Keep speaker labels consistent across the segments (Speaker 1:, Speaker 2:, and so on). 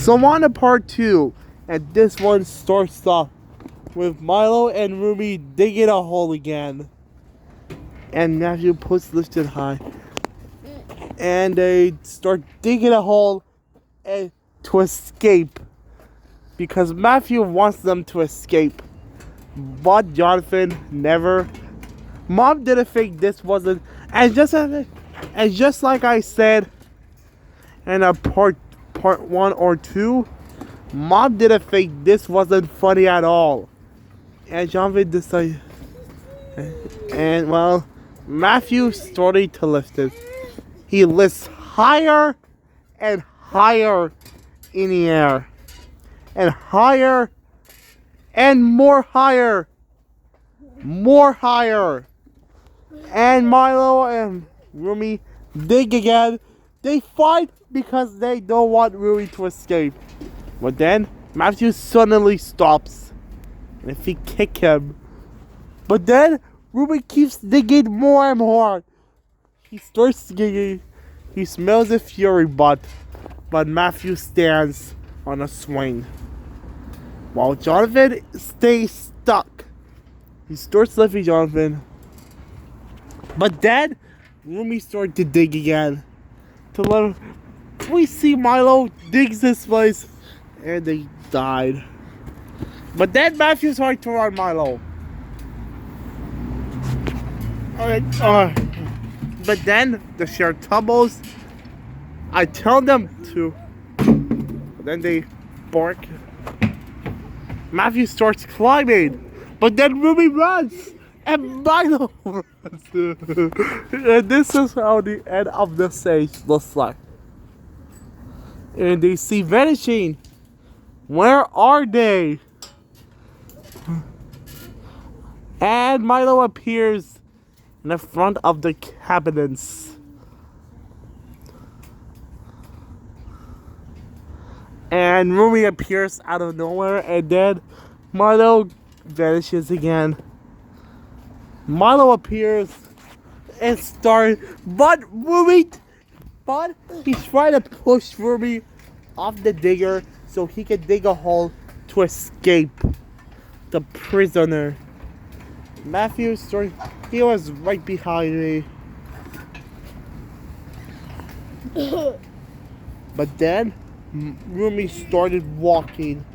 Speaker 1: So on to part 2, and this one starts off with Milo and Ruby digging a hole again. And Matthew puts lifted high. And they start digging a hole to escape. Because Matthew wants them to escape. But Jonathan never. Mom didn't think this wasn't. And just like I said in a part 1 or 2, Mom didn't think this wasn't funny at all. And Jonathan decided. And well, Matthew started to lift it. He lifts higher and higher in the air. And higher and more higher. More higher. And Milo and Rumi dig again. They fight because they don't want Rumi to escape. But then Matthew suddenly stops. And if he kick him. But then Rumi keeps digging more and more. He starts digging. He smells a fury but Matthew stands on a swing. While Jonathan stays stuck. He starts lifting Jonathan. But then Rumi starts to dig again. We see Milo digs this place. And they died. But then Matthew's hard to run Milo. Alright, but then the share tumbles. I tell them to. But then they bark. Matthew starts climbing. But then Ruby runs. And Milo runs. And this is how the end of the stage looks like. And they see vanishing. Where are they? And Milo appears in the front of the cabinets. And Rumi appears out of nowhere, and then Milo vanishes again. Milo appears and starts, but he's trying to push Rumi off the digger so he can dig a hole to escape the prisoner. Matthew started, he was right behind me. But then Rumi started walking.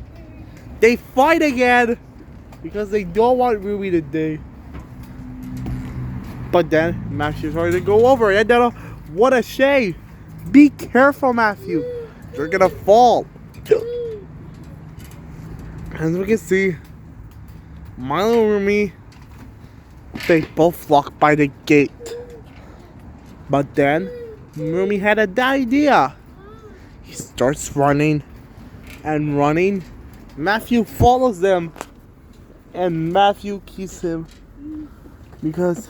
Speaker 1: They fight again because they don't want Rumi to dig. But then Matthew started to go over it. And then, what a shame. Be careful, Matthew. You're gonna fall. As we can see, Milo and Rumi, they both locked by the gate. But then Rumi had an idea. He starts running and running. Matthew follows them. And Matthew keeps him. Because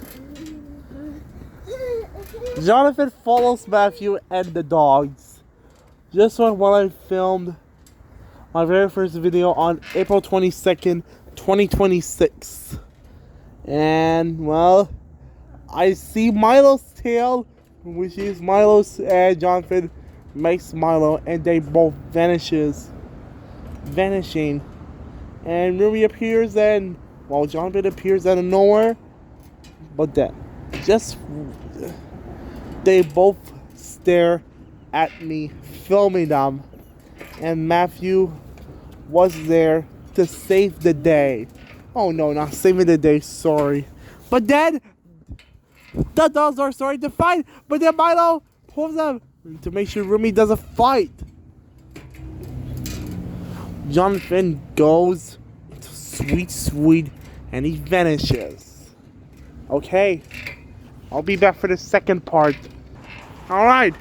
Speaker 1: Jonathan follows Matthew and the dogs. Just like when I filmed my very first video on April 22nd, 2026. And, well, I see Milo's tail, which is Milo's, and Jonathan makes Milo, and they both vanishing. And Rumi appears, and, well, Jonathan appears out of nowhere. But then, they both stare at me, filming them. And Matthew was there to save the day. Oh no, not saving the day, sorry. But then, the dogs are starting to fight. But then Milo pulls them to make sure Rumi doesn't fight. Jonathan goes to sweet, and he vanishes. Okay, I'll be back for the second part. Alright,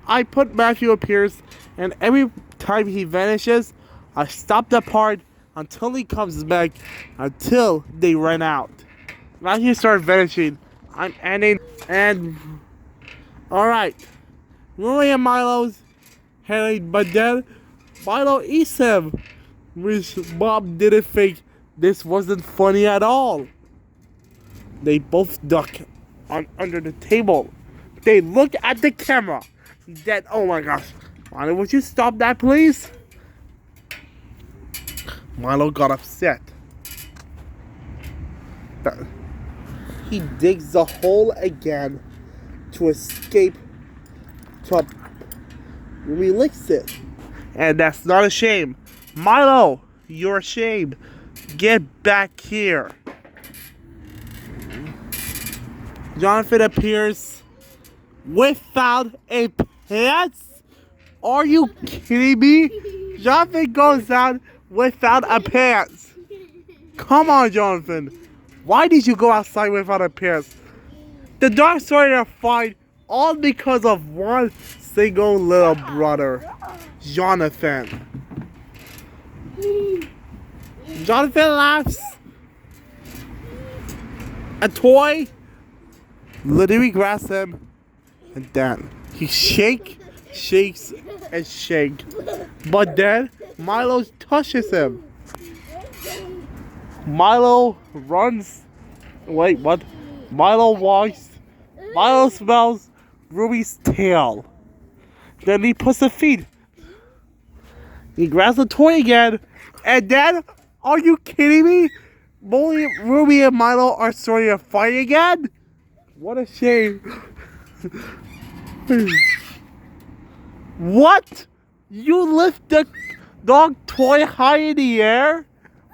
Speaker 1: I put Matthew appears, and every time he vanishes, I stop the part until he comes back, until they run out. Matthew starts vanishing. I'm ending, and alright, Rumi and Milo's heading, but then Milo eats him, which Bob didn't think this wasn't funny at all. They both duck under the table. They look at the camera. That, oh my gosh. Milo, would you stop that, please? Milo got upset. He digs the hole again to escape. Rumi licks it. And that's not a shame. Milo, you're a shame. Get back here. Jonathan appears without a pants. Are you kidding me? Jonathan goes out without a pants. Come on, Jonathan. Why did you go outside without a pants? The dog started a fight all because of one single little brother, Jonathan. Jonathan laughs. A toy literally grabs him, and then he shakes, and shakes. But then Milo touches him. Milo runs. Wait, what? Milo walks. Milo smells Ruby's tail. Then he puts the feet. He grabs the toy again. And then, are you kidding me? Ruby and Milo are starting to fight again? What a shame. What? You lift the dog toy high in the air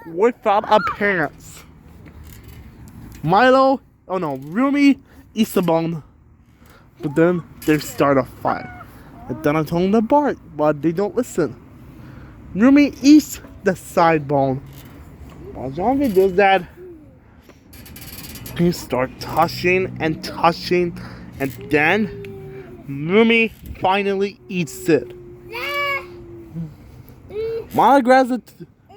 Speaker 1: without a pants. Rumi eats the bone. But then they start a fight. And then I told them to bark, but they don't listen. Rumi eats the side bone. While Jonathan does that, he starts touching, and then Rumi finally eats it. Milo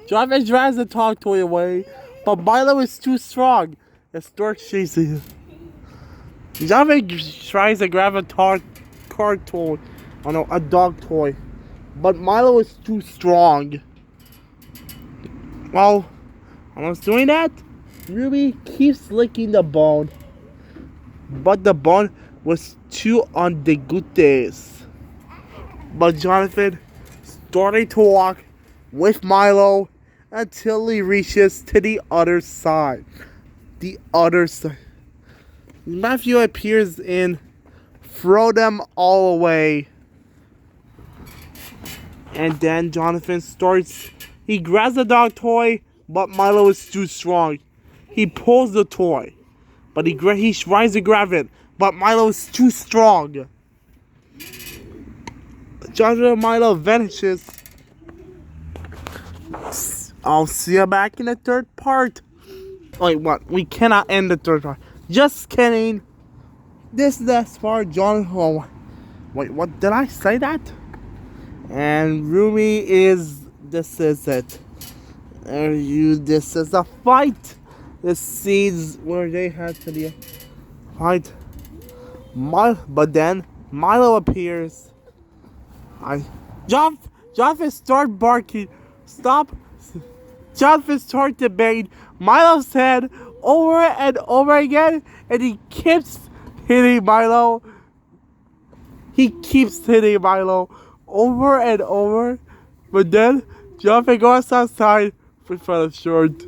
Speaker 1: Jonathan grabs the dog toy away, but Milo is too strong and starts chasing him. Jonathan tries to grab a dog toy, but Milo is too strong. Well, when I was doing that, Ruby keeps licking the bone, but the bone was too on the good days. But Jonathan started to walk with Milo until he reaches to the other side. Matthew appears in Throw Them All Away. And then Jonathan he grabs the dog toy, but Milo is too strong. He pulls the toy, but he tries to grab it, but Milo is too strong. Jonathan and Milo vanishes. I'll see you back in the third part. Wait, what? We cannot end the third part. Just kidding. This is the part, Jonathan. Oh, wait, what? Did I say that? And Rumi this is it. This is a fight. The scenes where they had to be a fight. But then Milo appears. Jonathan start barking. Stop. Jonathan start debating Milo's head over and over again, and he keeps hitting Milo. He keeps hitting Milo over and over. But then Jonathan goes outside without a shirt.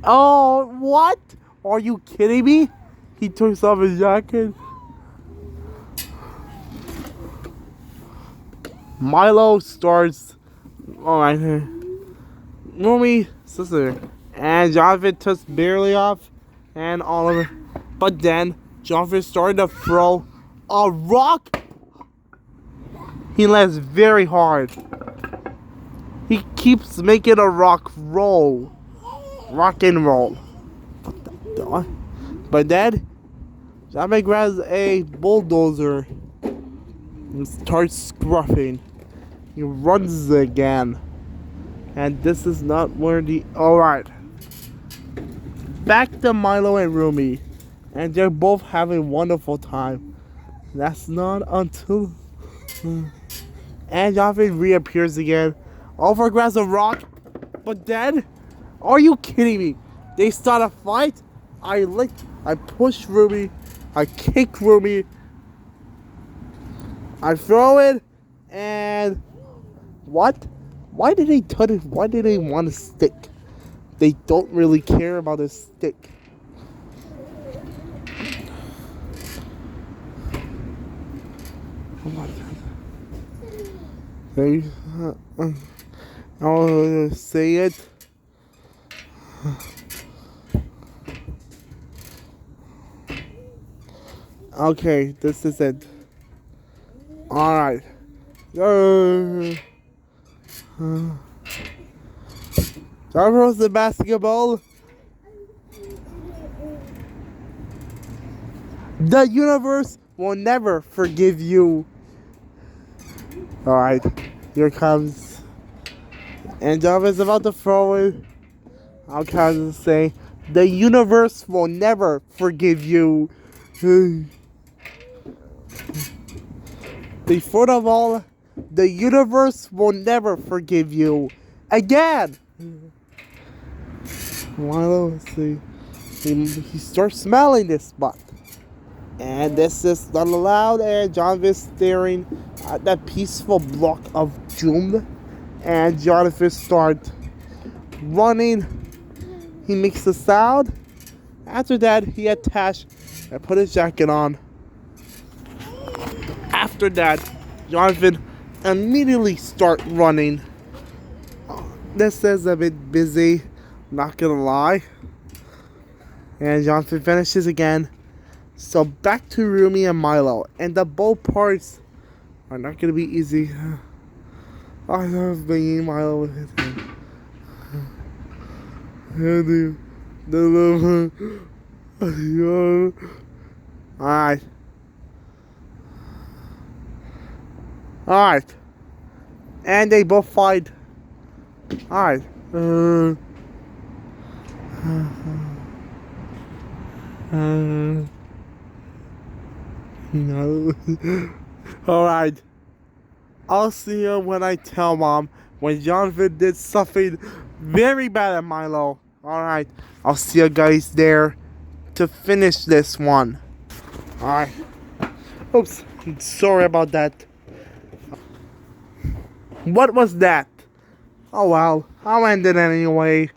Speaker 1: Oh, what? Are you kidding me? He takes off his jacket. Milo starts. Alright, Rumi, sister, and Jonathan took barely off, and Oliver. But then Jonathan started to throw a rock. He lands very hard. He keeps making a rock and roll. But then Jonathan grabs a bulldozer and starts scruffing. He runs again. And this is not where Alright. Back to Milo and Rumi. And they're both having a wonderful time. That's not until... And Jonathan reappears again. Oliver grabs a rock. But then... Are you kidding me? They start a fight. I push Rumi. I kick Rumi. I throw it. And... What? Why did they tell it? Why did they want a stick? They don't really care about a stick. Oh my god. They, I'll say it. Okay, this is it. Alright. Throws the basketball. The universe will never forgive you. Alright, here comes. And Jarvis is about to throw it. I'll kind of say, the universe will never forgive you. Before of all, the universe will never forgive you. Again! Well, let's see. He starts smelling this spot. And this is not allowed, and Jonathan staring at that peaceful block of doom. And Jonathan starts running. He makes a sound. After that, he attached and put his jacket on. After that, Jonathan immediately start running. This is a bit busy, not gonna lie. And Jonathan finishes again. So back to Rumi and Milo. And the both parts are not gonna be easy. I love bringing Milo with his hand. Alright. Alright. And they both fight. Alright. No. Alright. I'll see you when I tell Mom when Jonathan did something very bad at Milo. Alright. I'll see you guys there to finish this one. Alright. Oops. Sorry about that. What was that? Oh well. I'll end it anyway.